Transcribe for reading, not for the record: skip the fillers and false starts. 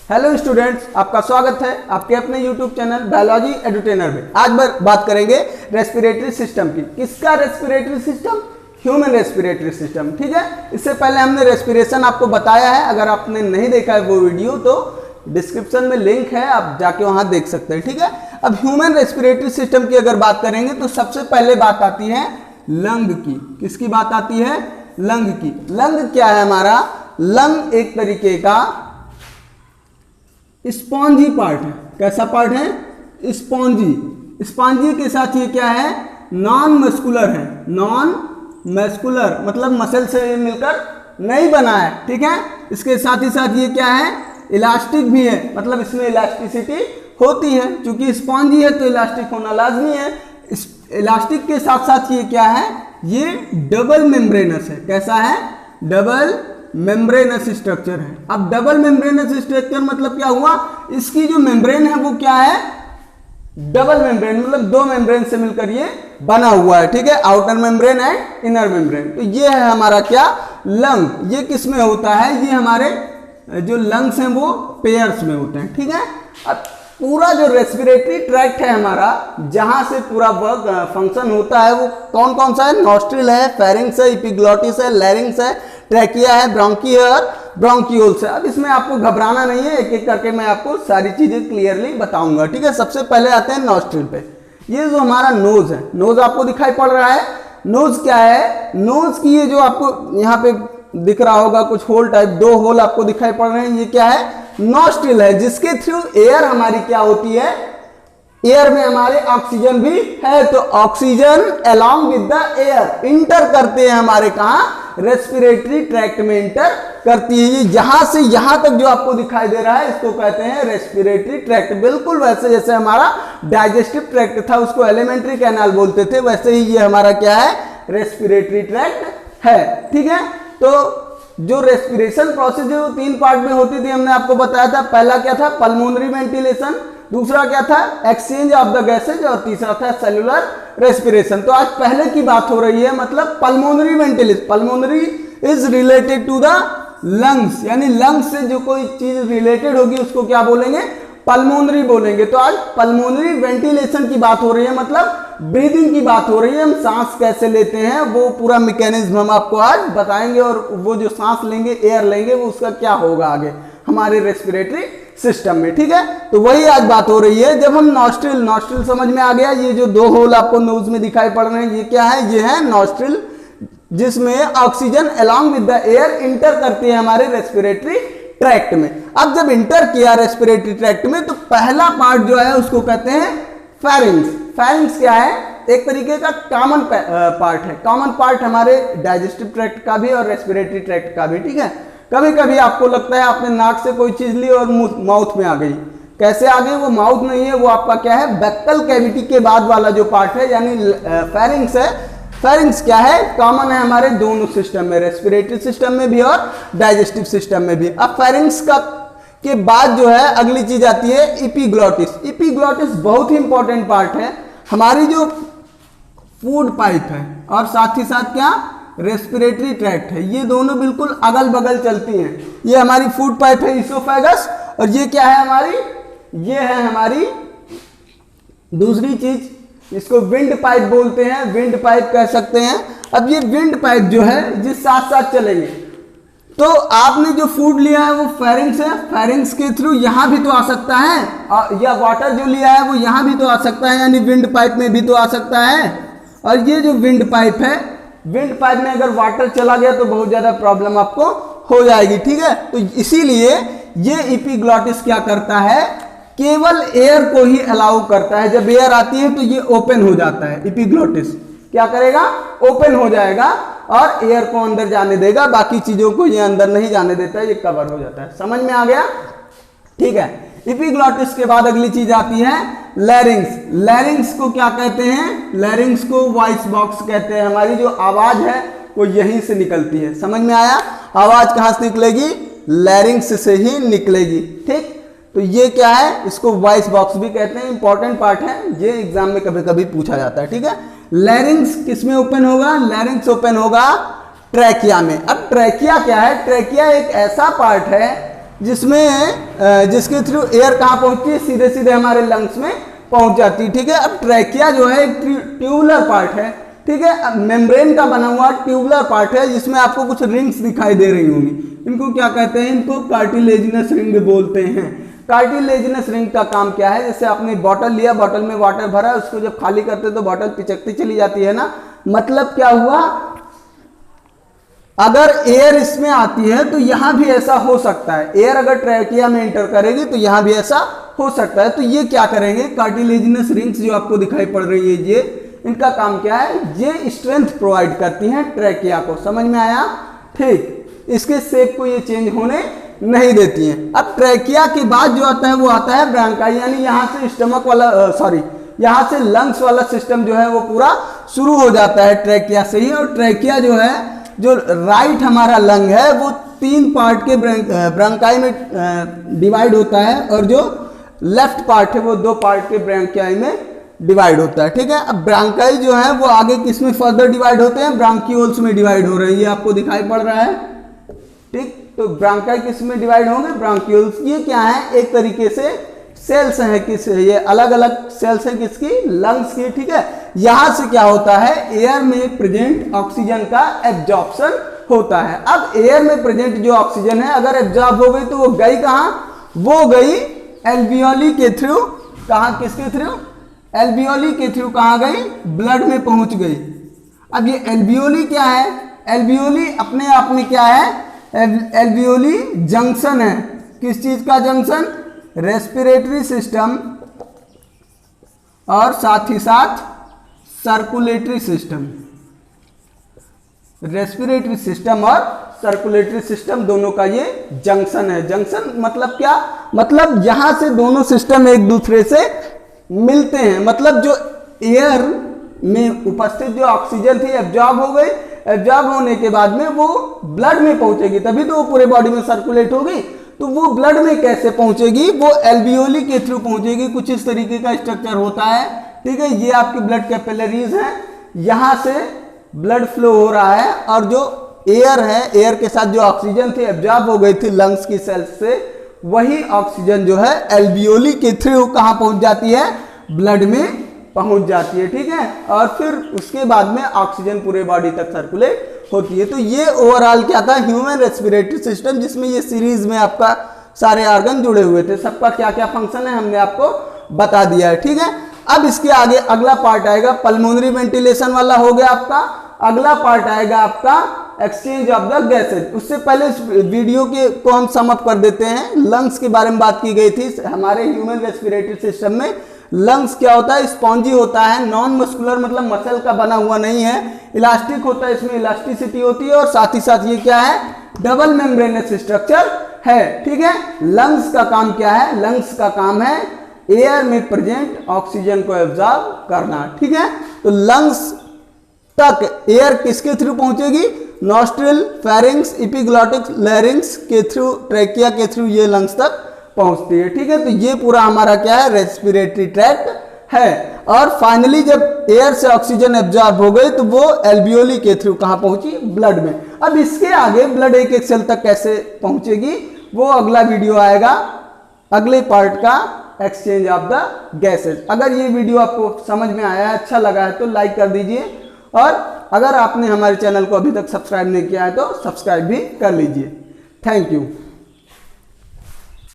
Hello students, आपका स्वागत है आपके अपने यूट्यूब चैनल बायोलॉजी एडुटेनर में। आज बात करेंगे रेस्पिरेटरी सिस्टम की। किसका respiratory system? Human respiratory system. ठीक है, इससे पहले हमने रेस्पिरेशन आपको बताया है। अगर आपने नहीं देखा है वो वीडियो तो डिस्क्रिप्शन में लिंक है, आप जाके वहां देख सकते हैं। ठीक है, अब ह्यूमन रेस्पिरेटरी सिस्टम की अगर बात करेंगे तो सबसे पहले बात आती है लंग की। किसकी बात आती है? लंग की। लंग क्या है हमारा? लंग एक तरीके का स्पॉन्जी पार्ट है। कैसा पार्ट है? स्पॉन्जी। स्पॉन्जी के साथ ये क्या है? नॉन मस्कुलर है। नॉन मस्कुलर मतलब मसल से मिलकर नहीं बना है। ठीक है, इसके साथ ही साथ ये क्या है? इलास्टिक भी है, मतलब इसमें इलास्टिसिटी होती है। क्योंकि स्पॉन्जी है तो इलास्टिक होना लाजमी है। इलास्टिक के साथ साथ ये क्या है? ये डबल मेम्ब्रेनस है। कैसा है? डबल मेम्ब्रेनस स्ट्रक्चर है। अब डबल मेम्ब्रेनस स्ट्रक्चर मतलब क्या हुआ? इसकी जो मेम्ब्रेन है वो क्या है? डबल मेम्ब्रेन, मतलब दो मेम्ब्रेन से मिलकर ये बना हुआ है। ठीक है, outer membrane and inner membrane. तो ये है हमारा क्या? लंग। ये किस में होता है? ये हमारे जो लंग्स हैं वो पेयर्स में होते हैं। ठीक है, अब पूरा जो रेस्पिरेटरी ट्रैक्ट है हमारा, जहां से पूरा वर्क फंक्शन होता है वो कौन कौन सा है? नॉस्ट्रिल है, फेरिंग्स है, एपिग्लॉटिस है, लैरिंग्स है, ट्रैकिया है, ब्रोंकी है और ब्रोंकियोल्स है। अब इसमें आपको घबराना नहीं है, एक एक करके मैं आपको सारी चीजें क्लियरली बताऊंगा। ठीक है, सबसे पहले आते हैं नॉस्ट्रिल पे। ये जो हमारा नोज है, नोज आपको दिखाई पड़ रहा है। नोज क्या है? नोज की ये जो आपको यहाँ पे दिख रहा होगा कुछ होल टाइप, दो होल आपको दिखाई पड़ रहे हैं, ये क्या है? नॉस्ट्रिल है, जिसके थ्रू एयर हमारी क्या होती है? एयर में हमारे ऑक्सीजन भी है, तो oxygen along with the air inter करते हैं हमारे कहा? रेस्पिरेटरी ट्रैक्ट में इंटर करती है। ये यहां से यहां तक जो आपको दिखाई दे रहा है इसको कहते हैं रेस्पिरेटरी ट्रैक्ट। बिल्कुल वैसे जैसे हमारा डाइजेस्टिव ट्रैक्ट था उसको एलिमेंट्री कैनाल बोलते थे, वैसे ही ये हमारा क्या है? रेस्पिरेटरी ट्रैक्ट है। ठीक है, तो जो रेस्पिरेशन प्रोसेस है वो तीन पार्ट में होती थी, हमने आपको बताया था। पहला क्या था? पल्मोनरी वेंटिलेशन, दूसरा क्या था? एक्सचेंज ऑफ द गैसेज, और तीसरा था सेलुलर रेस्पिरेशन। तो आज पहले की बात हो रही है, मतलब pulmonary ventilation. Pulmonary is related to the lungs, यानी लंग्स से जो कोई चीज रिलेटेड होगी उसको क्या बोलेंगे? पल्मोनरी बोलेंगे। तो आज पल्मोनरी वेंटिलेशन की बात हो रही है, मतलब ब्रीदिंग की बात हो रही है। हम सांस कैसे लेते हैं वो पूरा मैकेनिज्म हम आपको आज बताएंगे, और वो जो सांस लेंगे, एयर लेंगे, वो उसका क्या होगा आगे हमारे रेस्पिरेटरी सिस्टम में। ठीक है, तो वही आज बात हो रही है। जब हम नॉस्ट्रिल समझ में आ गया, ये जो दो होल आपको नोज में दिखाई पड़ रहे हैं ये क्या है? ये है नॉस्ट्रिल, जिसमें oxygen along with the air inter करती है हमारे रेस्पिरेटरी ट्रैक्ट में। अब जब इंटर किया रेस्पिरेटरी ट्रैक्ट में तो पहला पार्ट जो है उसको कहते हैं फेरिंग्स। फेरिंग्स क्या है? एक तरीके का कॉमन पार्ट है। कॉमन पार्ट हमारे डाइजेस्टिव ट्रैक्ट का भी और रेस्पिरेटरी ट्रैक्ट का भी। ठीक है, कभी कभी आपको लगता है आपने नाक से कोई चीज ली और माउथ में आ गई। कैसे आ गई? वो माउथ नहीं है, वो आपका क्या है? बेक्कल कैविटी के बाद वाला जो पार्ट है, यानी फेरिंग्स है। फेरिंग्स क्या है? कॉमन है हमारे दोनों सिस्टम में, रेस्पिरेटरी सिस्टम में भी और डाइजेस्टिव सिस्टम में भी। अब फेरिंग्स का के बाद जो है अगली चीज आती है एपिग्लॉटिस। एपिग्लॉटिस बहुत ही इंपॉर्टेंट पार्ट है, हमारी जो फूड पाइप है और साथ ही साथ क्या? रेस्पिरेटरी ट्रैक्ट है। ये दोनों बिल्कुल अगल बगल चलती हैं। ये हमारी फूड पाइप है इसोफेगस, और ये क्या है हमारी? ये है हमारी दूसरी चीज, इसको विंड पाइप बोलते हैं, विंड पाइप कह सकते हैं। अब ये विंड पाइप जो है जिस साथ साथ चलेंगे, तो आपने जो फूड लिया है वो फेरिंग्स है, फेरिंग्स के थ्रू यहां भी तो आ सकता है, या वाटर जो लिया है वो यहां भी तो आ सकता है, यानी विंड पाइप में भी तो आ सकता है। और ये जो विंड पाइप है, विंड पाइप में अगर वाटर चला गया तो बहुत ज्यादा प्रॉब्लम आपको हो जाएगी। ठीक है, तो इसीलिए ये एपिग्लॉटिस क्या करता है? केवल एयर को ही अलाउ करता है। जब एयर आती है तो ये ओपन हो जाता है। एपिग्लॉटिस क्या करेगा? ओपन हो जाएगा और एयर को अंदर जाने देगा, बाकी चीजों को ये अंदर नहीं जाने देता है, ये कवर हो जाता है। समझ में आ गया? ठीक है, एपिग्लॉटिस के बाद अगली चीज आती है लैरिंग्स। लैरिंग्स को क्या कहते हैं? लैरिंग्स को वॉइस बॉक्स कहते हैं। हमारी जो आवाज है वो यहीं से निकलती है। समझ में आया? आवाज कहां से निकलेगी? लैरिंग्स से ही निकलेगी। ठीक, तो ये क्या है? इसको वॉइस बॉक्स भी कहते हैं। इंपॉर्टेंट पार्ट है, ये एग्जाम में कभी कभी पूछा जाता है। ठीक है, लैरिंग्स किसमें ओपन होगा? लैरिंग्स ओपन होगा ट्रैकिया में। अब ट्रैकिया क्या है? ट्रैकिया एक ऐसा पार्ट है जिसके थ्रू एयर कहाँ पहुंचती है, सीधे सीधे हमारे लंग्स में पहुंच जाती है। ठीक है, अब ट्रैकिया जो है एक ट्यूबुलर पार्ट है। ठीक है, मेम्ब्रेन का बना हुआ ट्यूबुलर पार्ट है जिसमें आपको कुछ रिंग्स दिखाई दे रही होंगी। इनको क्या कहते हैं, इनको कार्टिलेजिनस रिंग बोलते हैं। कार्टिलेजिनस रिंग का काम क्या है, जैसे आपने बॉटल लिया, बॉटल में वाटर भरा, उसको जब खाली करते तो बॉटल पिचकती चली जाती है ना। मतलब क्या हुआ, अगर एयर इसमें आती है तो यहां भी ऐसा हो सकता है। एयर अगर ट्रैकिया में एंटर करेगी तो यहां भी ऐसा हो सकता है। तो ये क्या करेंगे, कार्टिलेजिनस रिंग्स जो आपको दिखाई पड़ रही है, ये इनका काम क्या है, ये स्ट्रेंथ प्रोवाइड करती हैं ट्रैकिया को। समझ में आया? ठीक, इसके शेप को ये चेंज होने नहीं देती हैं। अब ट्रैकिया के बाद जो आता है वो आता है ब्रांकाई, यानी यहाँ से स्टमक वाला यहाँ से लंग्स वाला सिस्टम जो है वो पूरा शुरू हो जाता है ट्रैकिया से ही। और ट्रैकिया जो है, जो राइट हमारा लंग है वो 3 पार्ट के ब्रांकाई में डिवाइड होता है, और जो लेफ्ट पार्ट है वो 2 पार्ट के ब्रांकाई में डिवाइड होता है। ठीक है, अब ब्रांकाई जो है वो आगे किस में फर्दर डिवाइड होते हैं, ब्रांकियोल्स में डिवाइड हो रहे हैं, ये आपको दिखाई पड़ रहा है। ठीक, तो ब्रांकाई किस में डिवाइड होंगे, ब्रांकियोल्स। ये क्या है, एक तरीके से सेल्स हैं, किस, ये अलग अलग सेल्स हैं किसकी, लंग्स की। ठीक है, यहां से क्या होता है, एयर में प्रेजेंट ऑक्सीजन का एब्जॉर्प्शन होता है। अब एयर में प्रेजेंट जो ऑक्सीजन है अगर एब्जॉर्ब हो गई तो वो गई कहां, वो गई एल्वियोली के थ्रू। कहां, किसके थ्रू, एल्वियोली के थ्रू कहां गई, ब्लड में पहुंच गई। अब ये एल्वियोली क्या है, एल्वियोली अपने आप में क्या है, एल्वियोली जंक्शन है। किस चीज का जंक्शन, रेस्पिरेटरी सिस्टम और साथ ही साथ सर्कुलेटरी सिस्टम। रेस्पिरेटरी सिस्टम और सर्कुलेटरी सिस्टम दोनों का ये जंक्शन है। जंक्शन मतलब क्या, मतलब यहां से दोनों सिस्टम एक दूसरे से मिलते हैं। मतलब जो एयर में उपस्थित जो ऑक्सीजन थी एब्जॉर्ब हो गई, एब्जॉर्ब होने के बाद में वो ब्लड में पहुंचेगी, तभी तो वो पूरे बॉडी में सर्कुलेट होगी। तो वो ब्लड में कैसे पहुंचेगी, वो एल्वियोली के थ्रू पहुंचेगी। कुछ इस तरीके का स्ट्रक्चर होता है। ठीक है, ये आपकी ब्लड कैपिलरीज हैं, यहां से ब्लड फ्लो हो रहा है, और जो एयर है, एयर के साथ जो ऑक्सीजन थी एब्जॉर्ब हो गई थी लंग्स की सेल्स से, वही ऑक्सीजन जो है एल्वियोली के थ्रू कहां पहुंच जाती है, ब्लड में पहुंच जाती है। ठीक है, और फिर उसके बाद में ऑक्सीजन पूरे बॉडी तक सर्कुलेट होती है। तो ये ओवरऑल क्या था, ह्यूमन रेस्पिरेटरी सिस्टम, जिसमें ये सीरीज में आपका सारे ऑर्गन जुड़े हुए थे, सबका क्या क्या फंक्शन है हमने आपको बता दिया है। ठीक है, अब इसके आगे अगला पार्ट आएगा, पल्मोनरी वेंटिलेशन वाला हो गया आपका। अगला पार्ट आएगा आपका एक्सचेंज ऑफ द गैसेज। उससे पहले इस वीडियो के को हम सम अप कर देते हैं। लंग्स के बारे में बात की गई थी। हमारे ह्यूमन रेस्पिरेटरी सिस्टम में लंग्स क्या होता है, स्पॉन्जी होता है, नॉन मस्कुलर मतलब मसल का बना हुआ नहीं है, इलास्टिक होता है, इसमें इलास्टिसिटी होती है, और साथ ही साथ ये क्या है, डबल मेम्ब्रेनस स्ट्रक्चर है। ठीक है, लंग्स का काम क्या है, लंग्स का काम है एयर में प्रेजेंट ऑक्सीजन को एब्जॉर्ब करना। ठीक है, तो लंग्स तक एयर किसके थ्रू पहुंचेगी, नॉस्ट्रिल, फेरिंग्स, एपिग्लॉटिक, लैरिंग्स के थ्रू, ट्रैकिया के थ्रू ये लंग्स तक पहुंचती है। ठीक है, तो ये पूरा हमारा क्या है, रेस्पिरेटरी ट्रैक्ट है। और फाइनली जब एयर से ऑक्सीजन एब्जॉर्ब हो गई तो वो एल्वियोली के थ्रू कहां पहुंची, ब्लड में। अब इसके आगे ब्लड एक एक सेल तक कैसे पहुंचेगी वो अगला वीडियो आएगा, अगले पार्ट का एक्सचेंज ऑफ द गैसेज। अगर ये वीडियो आपको समझ में आया है, अच्छा लगा है तो लाइक कर दीजिए, और अगर आपने हमारे चैनल को अभी तक सब्सक्राइब नहीं किया है तो सब्सक्राइब भी कर लीजिए। Thank you.